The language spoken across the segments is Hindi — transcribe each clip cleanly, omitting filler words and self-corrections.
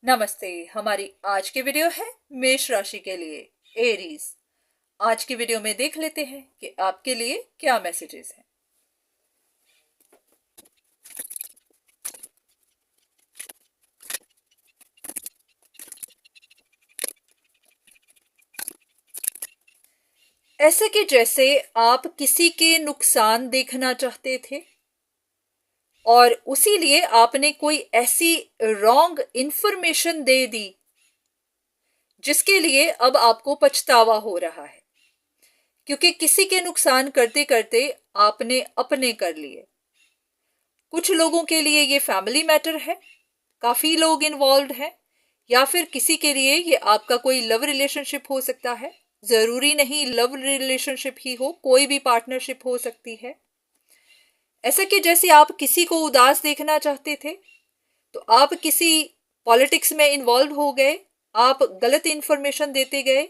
नमस्ते। हमारी आज की वीडियो है मेष राशि के लिए, एरीज। आज की वीडियो में देख लेते हैं कि आपके लिए क्या मैसेजेस हैं। ऐसे कि जैसे आप किसी के नुकसान देखना चाहते थे और उसी लिए आपने कोई ऐसी रॉन्ग इंफॉर्मेशन दे दी जिसके लिए अब आपको पछतावा हो रहा है, क्योंकि किसी के नुकसान करते करते आपने अपने कर लिए। कुछ लोगों के लिए ये फैमिली मैटर है, काफी लोग इन्वॉल्व हैं, या फिर किसी के लिए ये आपका कोई लव रिलेशनशिप हो सकता है। जरूरी नहीं लव रिलेशनशिप ही हो, कोई भी पार्टनरशिप हो सकती है। ऐसा कि जैसे आप किसी को उदास देखना चाहते थे तो आप किसी पॉलिटिक्स में इन्वॉल्व हो गए, आप गलत इंफॉर्मेशन देते गए,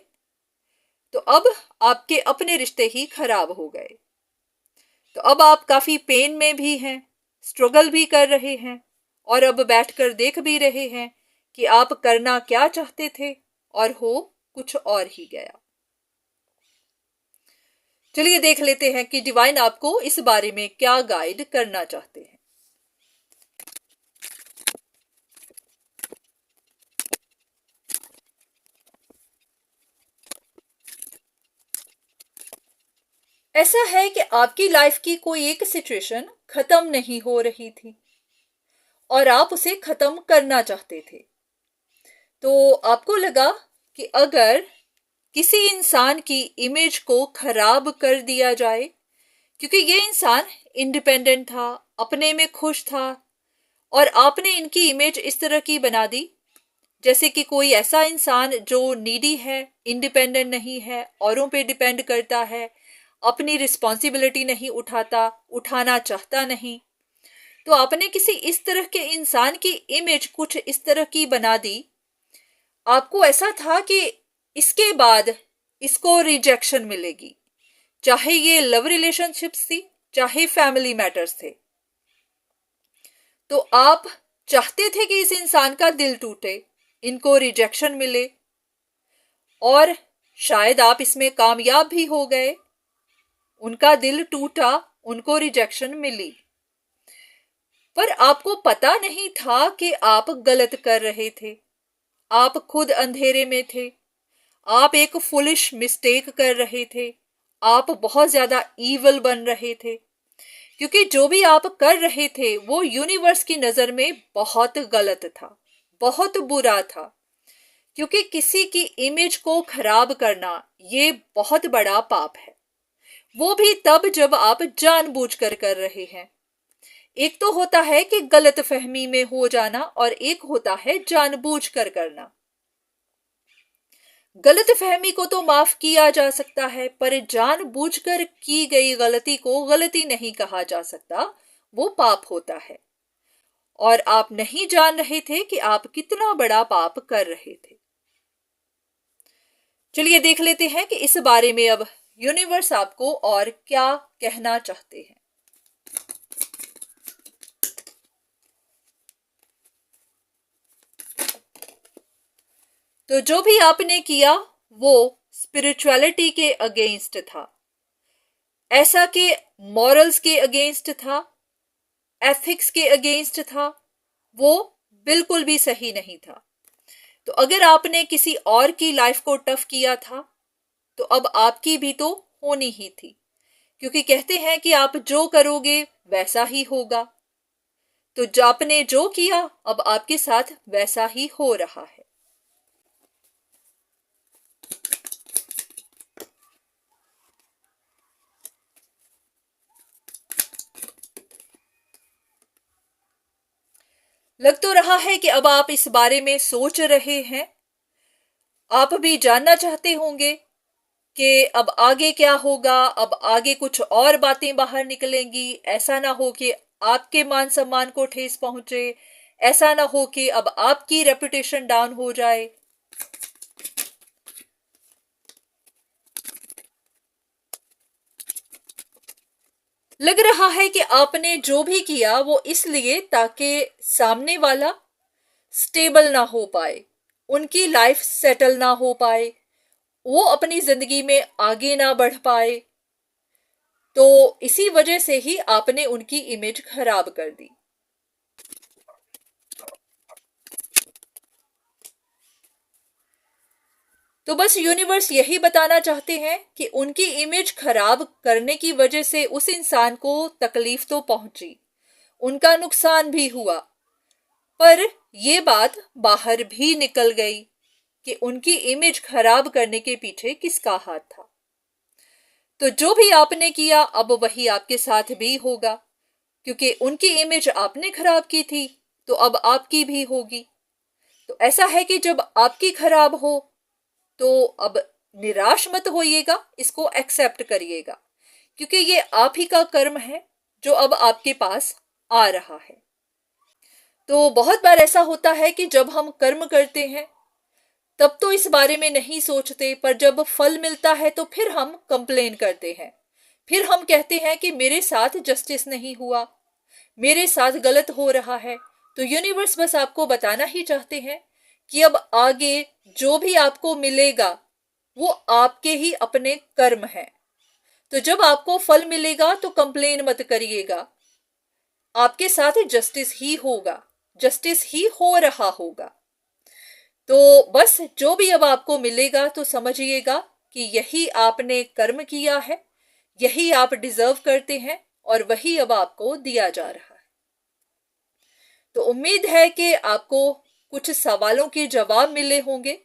तो अब आपके अपने रिश्ते ही खराब हो गए। तो अब आप काफी पेन में भी हैं, स्ट्रगल भी कर रहे हैं और अब बैठकर देख भी रहे हैं कि आप करना क्या चाहते थे और हो कुछ और ही गया। चलिए देख लेते हैं कि डिवाइन आपको इस बारे में क्या गाइड करना चाहते हैं। ऐसा है कि आपकी लाइफ की कोई एक सिचुएशन खत्म नहीं हो रही थी और आप उसे खत्म करना चाहते थे। तो आपको लगा कि अगर किसी इंसान की इमेज को खराब कर दिया जाए, क्योंकि ये इंसान इंडिपेंडेंट था, अपने में खुश था, और आपने इनकी इमेज इस तरह की बना दी जैसे कि कोई ऐसा इंसान जो नीडी है, इंडिपेंडेंट नहीं है, औरों पे डिपेंड करता है, अपनी रिस्पॉन्सिबिलिटी नहीं उठाता, उठाना चाहता नहीं। तो आपने किसी इस तरह के इंसान की इमेज कुछ इस तरह की बना दी। आपको ऐसा था कि इसके बाद इसको रिजेक्शन मिलेगी, चाहे ये लव रिलेशनशिप्स थी, चाहे फैमिली मैटर्स थे। तो आप चाहते थे कि इस इंसान का दिल टूटे, इनको रिजेक्शन मिले, और शायद आप इसमें कामयाब भी हो गए। उनका दिल टूटा, उनको रिजेक्शन मिली, पर आपको पता नहीं था कि आप गलत कर रहे थे। आप खुद अंधेरे में थे, आप एक फुलिश मिस्टेक कर रहे थे, आप बहुत ज्यादा ईवल बन रहे थे, क्योंकि जो भी आप कर रहे थे वो यूनिवर्स की नजर में बहुत गलत था, बहुत बुरा था। क्योंकि किसी की इमेज को खराब करना ये बहुत बड़ा पाप है, वो भी तब जब आप जानबूझकर कर रहे हैं। एक तो होता है कि गलत फहमी में हो जाना और एक होता है जानबूझकर करना। गलत फहमी को तो माफ किया जा सकता है, पर जानबूझकर की गई गलती को गलती नहीं कहा जा सकता, वो पाप होता है। और आप नहीं जान रहे थे कि आप कितना बड़ा पाप कर रहे थे। चलिए देख लेते हैं कि इस बारे में अब यूनिवर्स आपको और क्या कहना चाहते हैं। तो जो भी आपने किया वो स्पिरिचुअलिटी के अगेंस्ट था, ऐसा कि मॉरल्स के अगेंस्ट था, एथिक्स के अगेंस्ट था, वो बिल्कुल भी सही नहीं था। तो अगर आपने किसी और की लाइफ को टफ किया था तो अब आपकी भी तो होनी ही थी, क्योंकि कहते हैं कि आप जो करोगे वैसा ही होगा। तो आपने जो किया अब आपके साथ वैसा ही हो रहा है। लग तो रहा है कि अब आप इस बारे में सोच रहे हैं। आप भी जानना चाहते होंगे कि अब आगे क्या होगा, अब आगे कुछ और बातें बाहर निकलेंगी। ऐसा ना हो कि आपके मान सम्मान को ठेस पहुंचे, ऐसा ना हो कि अब आपकी रेपुटेशन डाउन हो जाए। लग रहा है कि आपने जो भी किया वो इसलिए ताकि सामने वाला स्टेबल ना हो पाए, उनकी लाइफ सेटल ना हो पाए, वो अपनी जिंदगी में आगे ना बढ़ पाए, तो इसी वजह से ही आपने उनकी इमेज खराब कर दी। तो बस यूनिवर्स यही बताना चाहते हैं कि उनकी इमेज खराब करने की वजह से उस इंसान को तकलीफ तो पहुंची, उनका नुकसान भी हुआ, पर यह बात बाहर भी निकल गई कि उनकी इमेज खराब करने के पीछे किसका हाथ था। तो जो भी आपने किया अब वही आपके साथ भी होगा, क्योंकि उनकी इमेज आपने खराब की थी तो अब आपकी भी होगी। तो ऐसा है कि जब आपकी खराब हो तो अब निराश मत होइएगा, इसको एक्सेप्ट करिएगा, क्योंकि ये आप ही का कर्म है जो अब आपके पास आ रहा है। तो बहुत बार ऐसा होता है कि जब हम कर्म करते हैं तब तो इस बारे में नहीं सोचते, पर जब फल मिलता है तो फिर हम कंप्लेन करते हैं, फिर हम कहते हैं कि मेरे साथ जस्टिस नहीं हुआ, मेरे साथ गलत हो रहा है। तो यूनिवर्स बस आपको बताना ही चाहते हैं कि अब आगे जो भी आपको मिलेगा वो आपके ही अपने कर्म है। तो जब आपको फल मिलेगा तो कंप्लेन मत करिएगा, आपके साथ जस्टिस ही होगा, जस्टिस ही हो रहा होगा। तो बस जो भी अब आपको मिलेगा तो समझिएगा कि यही आपने कर्म किया है, यही आप डिजर्व करते हैं और वही अब आपको दिया जा रहा है। तो उम्मीद है कि आपको कुछ सवालों के जवाब मिले होंगे।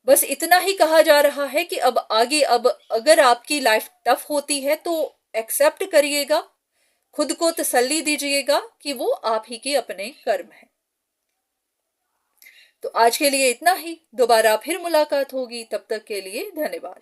बस इतना ही कहा जा रहा है कि अब आगे, अब अगर आपकी लाइफ टफ होती है तो एक्सेप्ट करिएगा, खुद को तसल्ली दीजिएगा कि वो आप ही के अपने कर्म हैं। तो आज के लिए इतना ही, दोबारा फिर मुलाकात होगी, तब तक के लिए धन्यवाद।